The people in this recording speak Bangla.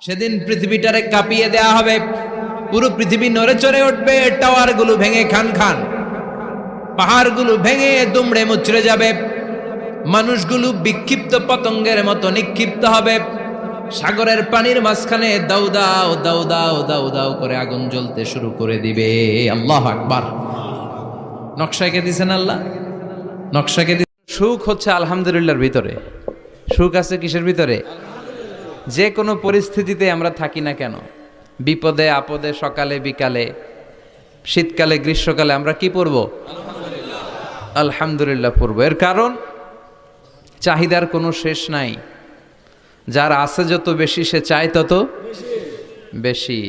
সেদিন পৃথিবীটারে কাঁপিয়ে দেয়া হবে, পুরো পৃথিবী নড়ে চড়ে উঠবে, টাওয়ারগুলো ভেঙে খান খান, পাহাড়গুলো ভেঙে দুমড়ে মুচড়ে যাবে, মানুষগুলো বিক্ষিপ্ত পতঙ্গের মতো নিক্ষিপ্ত হবে, সাগরের পানির মাঝখানে দাউ দাউ দাউ দাউ দাউ দাউ করে আগুন জ্বলতে শুরু করে দিবে। আল্লাহু আকবার। নকশাকে দিয়েছেন আল্লাহ, নকশাকে দিয়েছেন। সুখ হচ্ছে আলহামদুলিল্লাহর ভিতরে। সুখ আছে কিসের ভিতরে? যে কোনো পরিস্থিতিতে আমরা থাকি না কেন, বিপদে আপদে, সকালে বিকালে, শীতকালে গ্রীষ্মকালে আমরা কি পড়ব? আলহামদুলিল্লাহ পড়ব। এর কারণ চাহিদার কোনো শেষ নাই। যার আছে যত বেশি সে চায় তত বেশি।